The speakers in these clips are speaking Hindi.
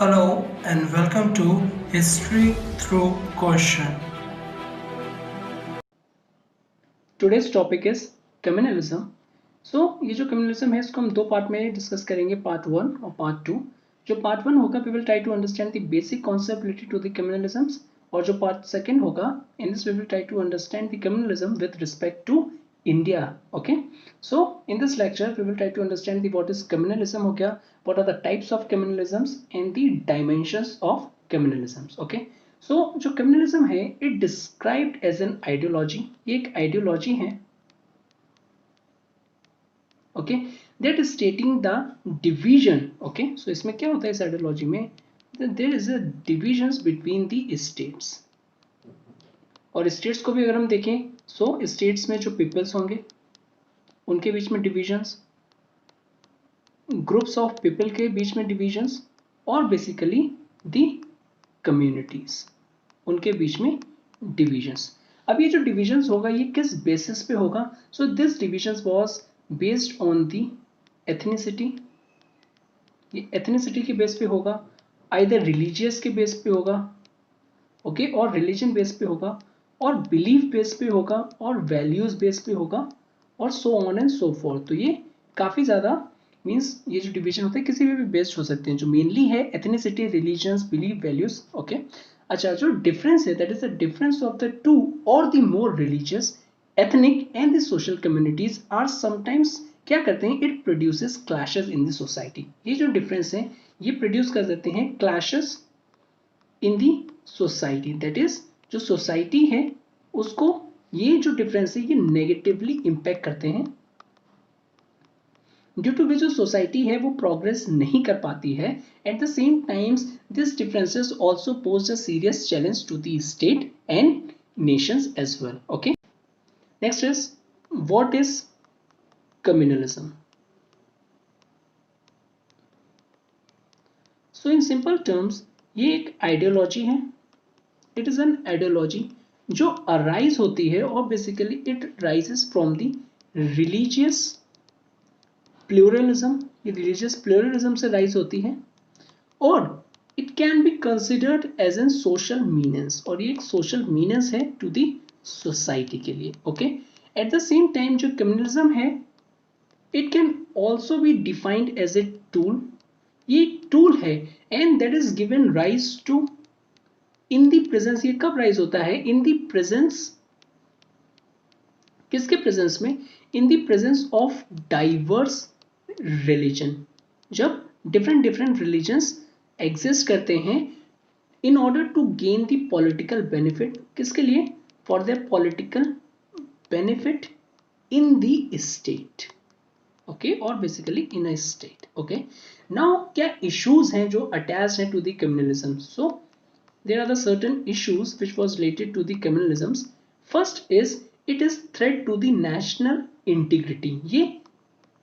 Hello and welcome to History Through Question. Today's topic is communalism. ये जो कम्युनलिज्म है इसको हम दो पार्ट में डिस्कस करेंगे, पार्ट 1 और पार्ट 2। जो पार्ट 1 होगा we will try to understand the basic concept related to the communalisms, और जो पार्ट सेकंड होगा in this we will try to understand the communalism with respect to India. Okay, so in this lecture we will try to understand the what is communalism हो गया, what are the types of communalisms and the dimensions of communalisms. Okay, so जो कम्युनलिज्म है it described as an ideology, ये एक आइडियोलॉजी है, okay, that is stating the division. Okay, so इसमें क्या होता है इस आइडियोलॉजी में, there is a divisions between the states. और स्टेट्स को भी अगर हम देखें सो स्टेट्स में जो पीपल्स होंगे उनके बीच में डिविजन्स, ग्रुप्स ऑफ पीपल के बीच में डिविजन्स, और बेसिकली द कम्युनिटीज उनके बीच में डिविजन्स। अब ये जो डिविजन्स होगा ये किस बेसिस पे होगा, so this divisions was based on the ethnicity, ये एथनिसिटी के बेस पे होगा, आइदर रिलीजियस के बेस पे होगा, ओके, और रिलीजन बेस पे होगा, और बिलीफ बेस पे होगा, और वैल्यूज बेस पे होगा, और so on and so fourth. तो ये काफी ज्यादा मीन्स ये जो डिवीजन होते हैं किसी भी बेस्ड हो सकते हैं, जो मेनली है ethnicity, religions, belief, values. Okay, अच्छा, जो डिफरेंस है that is the difference of the two और the more religious, ethnic and the social communities are sometimes क्या करते हैं, it produces clashes in the society. ये जो डिफरेंस है ये प्रोड्यूस कर देते हैं clashes in the society, that is जो सोसाइटी है उसको ये जो डिफरेंस है ये नेगेटिवली इंपैक्ट करते हैं, ड्यू टू विच जो सोसाइटी है वो प्रोग्रेस नहीं कर पाती है। At the same times this differences also pose a serious challenge to the state and nations as well. Okay, next is what is communalism. So in simple terms ये एक आइडियोलॉजी है, इट इज एन आइडियोलॉजी जो अराइज होती है, और basically it rises from the religious pluralism, ये रिलीजियस प्लूरलिज्म से राइज होती है, और it can be considered as an social menace, और ये एक सोशल मीनेंस है टू द सोसाइटी के लिए। Okay, at the same time जो कम्युनलिज्म है it can also be defined as a tool, ये टूल है, and that is given rise to in the presence. ये कब राइज होता है, इन दी प्रेजेंस, किसके प्रेजेंस में, in the presence of diverse religion, जब डिफरेंट डिफरेंट रिलीजन्स एग्जिस्ट करते हैं in order to gain the political benefit, किसके लिए, for their political benefit in the state. Okay, और basically in a state. Okay, now क्या इश्यूज हैं जो अटैच हैं to the communalism, so there are the certain issues which was related to the communalisms. First is it is threat to the national integrity, ये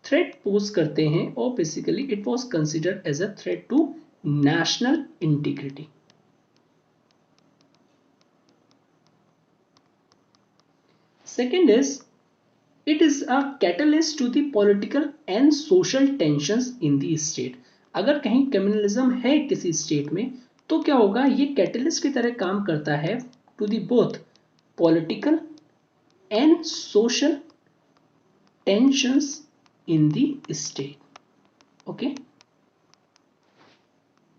threat pose करते हैं, और basically it was considered as a threat to national integrity. Second is it is a catalyst to the political and social tensions in the state. अगर कहीं कम्युनलिज्म है किसी स्टेट में तो क्या होगा, ये कैटलिस्ट की तरह काम करता है to the both political and social tensions in the state. Okay,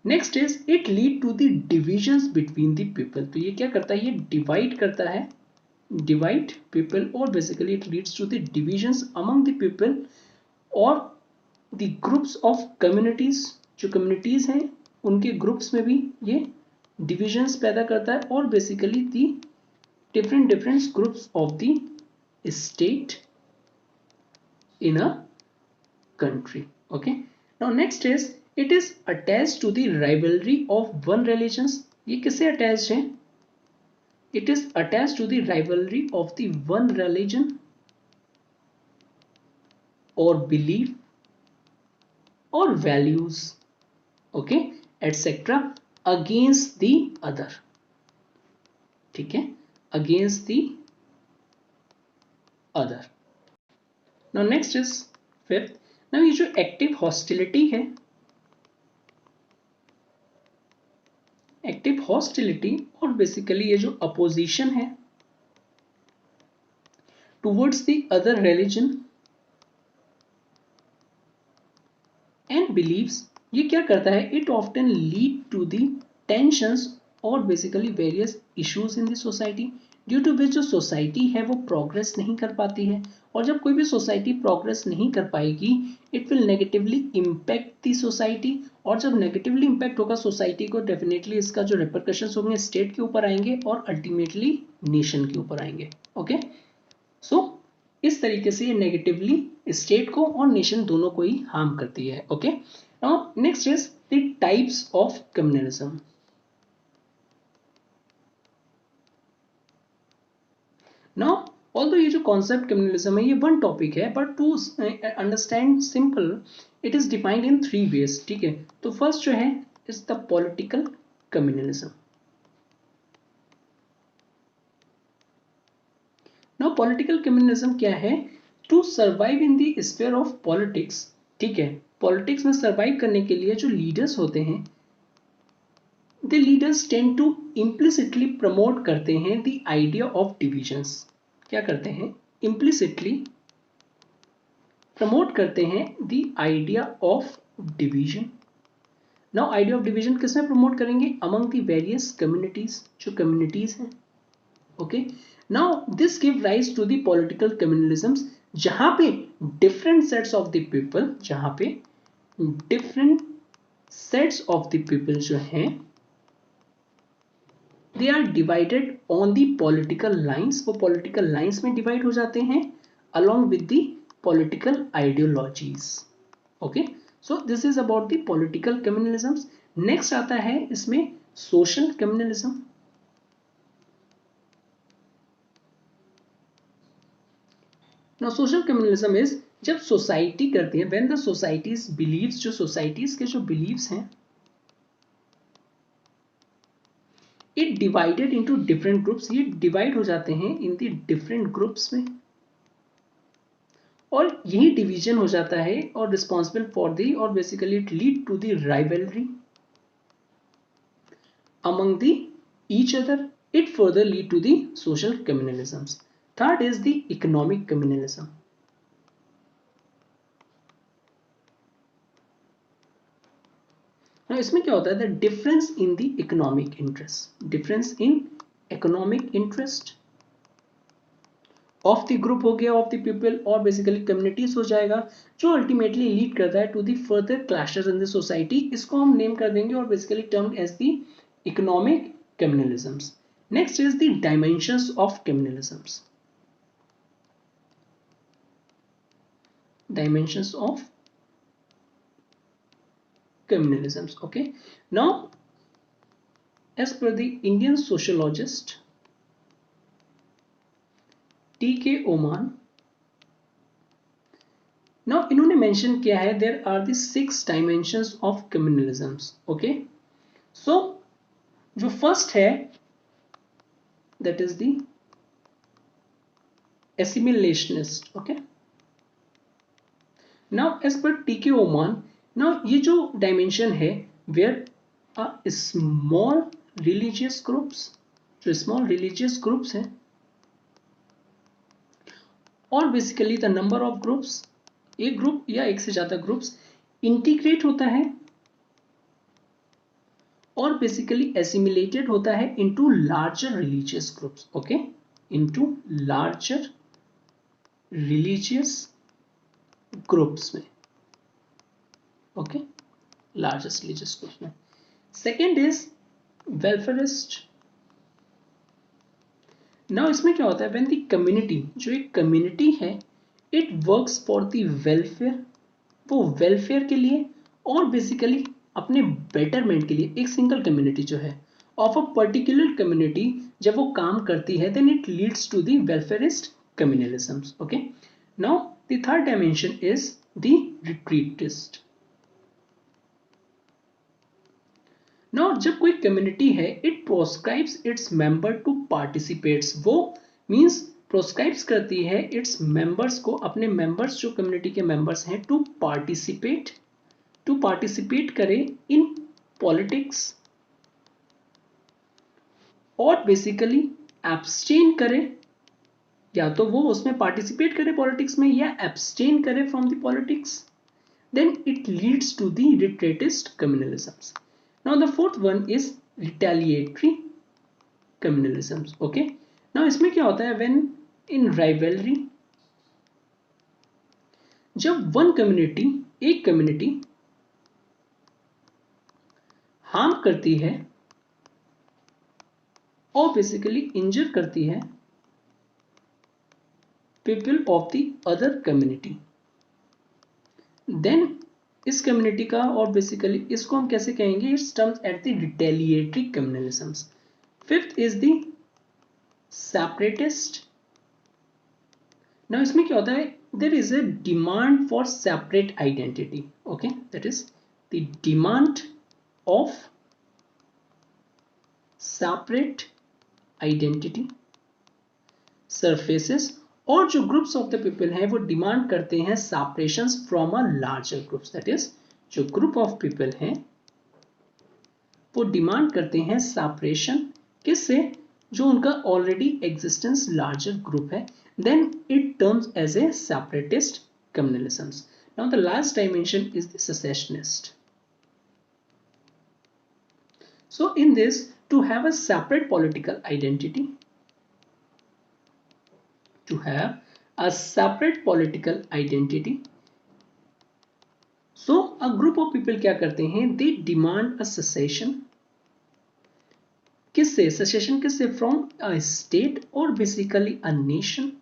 next is it lead to the divisions between the people. तो ये क्या करता है, ये divide करता है, divide people, और basically it leads to the divisions among the people और the groups of communities, जो communities हैं उनके groups में भी ये divisions पैदा करता है, और basically the different groups of the state in a country. Okay, now next is it is attached to the rivalry of one religions. ये किससे attached है, it is attached to the rivalry of the one religion or belief or values, okay, etc against the other. ठीक है, against the other. Now next is fifth. Now ये जो active hostility है एक्टिव हॉस्टिलिटी और बेसिकली ये जो अपोजिशन है towards the other religion and beliefs, ये क्या करता है, it often lead to the tensions और basically various issues in the society, due to which जो सोसाइटी है वो प्रोग्रेस नहीं कर पाती है। और जब कोई भी सोसाइटी प्रोग्रेस नहीं कर पाएगी, it will negatively impact the society, और जब नेगेटिवली इम्पैक्ट होगा सोसाइटी को, डेफिनेटली इसका जो रिपरकशंस होंगे स्टेट के ऊपर आएंगे और अल्टीमेटली नेशन के ऊपर आएंगे। ओके, सो इस तरीके से ये नेगेटिवली स्टेट को और नेशन दोनों को ही हार्म करती है। Okay, now next is the types of communalism. Now although ये जो कॉन्सेप्ट कम्युनलिज्म है ये वन टॉपिक है, but to understand simple it is defined in 3 ways. ठीक है, तो फर्स्ट जो है is the political communalism. Now political communalism क्या है, to survive in the sphere of politics. ठीक है, पॉलिटिक्स में सर्वाइव करने के लिए जो लीडर्स होते हैं, the leaders tend to implicitly promote करते हैं द आइडिया ऑफ डिविजन्स। क्या करते हैं, इम्प्लिसिटली प्रमोट करते हैं the idea of division. Now idea of division किसमें प्रमोट करेंगे, अमंग द वेरियस कम्युनिटीज, जो कम्युनिटीज हैं। Okay, now this give rise to the political communalisms, जहां पे different sets of the people, जहां पे different sets of the people जो हैं they are divided on the political lines, वो पॉलिटिकल लाइन्स में डिवाइड हो जाते हैं along with the political ideologies. Okay, so this is about the political communalisms. Next आता है इसमें social communalism. Now social communalism is जब सोसाइटी करती है, व्हेन द सोसाइटीज बिलीव्स, जो सोसाइटीज के जो बिलीव्स हैं, it divided into different groups, ये डिवाइड हो जाते हैं इन द डिफरेंट ग्रुप्स में, और यही डिवीजन हो जाता है और रिस्पॉन्सिबल फॉर द, और basically it lead to the rivalry among the each other, it further lead to the social communalisms. Third is the economic communalism. Now, इसमें क्या होता है, the difference in the economic interest, difference in economic interest of the group हो गया, ऑफ द पीपल, और बेसिकली कम्युनिटीज हो जाएगा, जो अल्टीमेटली लीड करता है to the further clashes in the society. इसको हम नेम कर देंगे और basically term as the economic communalisms. Next is the dimensions of communalisms. Dimensions of communalisms. Okay, now as per the Indian sociologist T.K. Oman, now इन्होंने मेंशन किया है there are the 6 dimensions of communalisms. Okay, so जो फर्स्ट है that is the assimilationist. Okay, now as per T.K. Oman, now ये जो डायमेंशन है where a small religious groups, जो स्मॉल रिलीजियस ग्रुप्स हैं, और basically the number of groups, एक ग्रुप या एक से ज्यादा ग्रुप्स इंटीग्रेट होता है और बेसिकली एसिमिलेटेड होता है into larger religious groups. Okay, into larger religious groups में। ओके, लार्जेस्ट रिलीजियस ग्रुप्स में। Second is welfarist. नाउ इसमें क्या होता है, व्हेन द कम्युनिटी, जो एक कम्युनिटी है, it works for the welfare, वो वेलफेयर के लिए और बेसिकली अपने बेटरमेंट के लिए, एक सिंगल कम्युनिटी जो है ऑफ अ पर्टिकुलर कम्युनिटी जब वो काम करती है, then it leads to the welfarist communalisms. Okay, now the third dimension is the retreatist. Now जब कोई कम्युनिटी है, it proscribes its member to participates, वो मींस प्रोस्क्राइब्स करती है इट्स मेंबर्स को, अपने मेंबर्स जो कम्युनिटी के मेंबर्स हैं, टू पार्टिसिपेट करें इन पॉलिटिक्स और बेसिकली एब्सटेन करे, या तो वो उसमें पार्टिसिपेट करे पॉलिटिक्स में या एब्सटेन करे from the politics, then it leads to the retreatist communalisms. Now the fourth one is retaliatory communalisms. Okay, now इसमें क्या होता है, when in rivalry, जब one community, एक community हार्म करती है और बेसिकली इंजर करती है people of the other community, then इस कम्युनिटी का, और बेसिकली इसको हम कैसे कहेंगे, it's terms at the retaliatory communalisms. Fifth is the separatist. Now इसमें क्या होता है, there is a demand for separate identity. Okay, that is the demand of separate identity surfaces, और जो ग्रुप्स ऑफ द पीपल हैं वो डिमांड करते हैं separations from a larger groups. That is जो ग्रुप ऑफ पीपल हैं वो डिमांड करते हैं सेपरेशन किससे, जो उनका ऑलरेडी एग्जिस्टेंस लार्जर ग्रुप है, then it terms as a separatist communalisms. Now the last dimension is the secessionist. So in this, to have a separate political identity, to have a separate political identity, so a group of people क्या करते हैं, they demand a secession. किससे, secession किससे, from a state or basically a nation,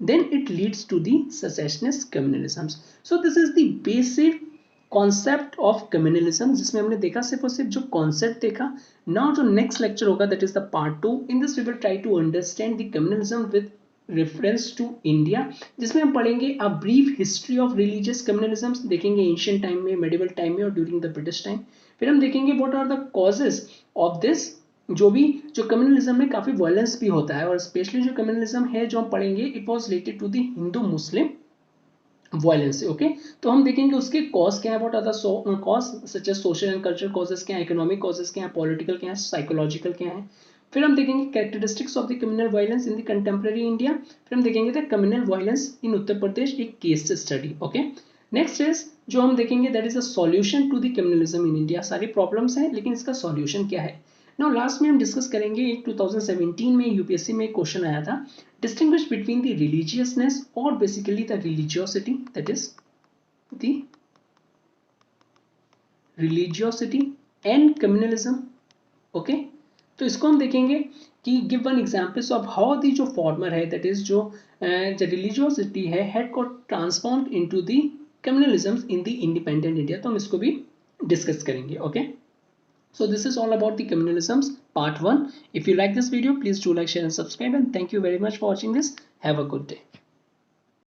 then it leads to the secessionist communalisms. So this is the basic concept of communalism, जिसमें हमने देखा सिर्फ और सिर्फ जो कॉन्सेप्ट देखा. नाउ जो नेक्स्ट लेक्चर होगा that is the part 2. In this we will try to understand the communalism with reference to India, जिसमें हम पढ़ेंगे a brief history of religious communalism, देखेंगे एंशिएंट टाइम में, मेडिवल टाइम में और ड्यूरिंग द ब्रिटिश टाइम. फिर हम देखेंगे what are the causes of this, जो कम्युनलिज्म में काफी वायलेंस भी होता है, और स्पेशली जो कम्युनलिज्म है जो हम पढ़ेंगे it was related to the Hindu Muslim violence. Okay, तो हम देखेंगे उसके कॉज क्या है, what are the cause such as social and cultural causes क्या है, इकोनॉमिक कॉजेस क्या है, पॉलिटिकल क्या है, साइकोलॉजिकल क्या है. फिर हम देखेंगे characteristics of the communal violence in the contemporary India. फिर हम देखेंगे the communal violence in Uttar Pradesh, एक case study. Okay, next is जो हम देखेंगे that is a solution to the communalism in India. सारी प्रॉब्लम्स हैं लेकिन इसका सॉल्यूशन क्या है. नाउ लास्ट में हम डिस्कस करेंगे, एक 2017 में यूपीएससी में एक क्वेश्चन आया था, डिस्टिंग्विश बिटवीन द रिलीजियसनेस और basically the religiosity, that is the religiosity and communalism. Okay, तो इसको हम देखेंगे कि give one examples of how the जो फॉर्मर है दैट इज जो रिलीजियोसिटी है had got transformed into the communalism in the independent India. तो हम इसको भी डिस्कस करेंगे. Okay, so this is all about the communalisms part 1. If you like this video, please do like, share and subscribe, and thank you very much for watching this. Have a good day.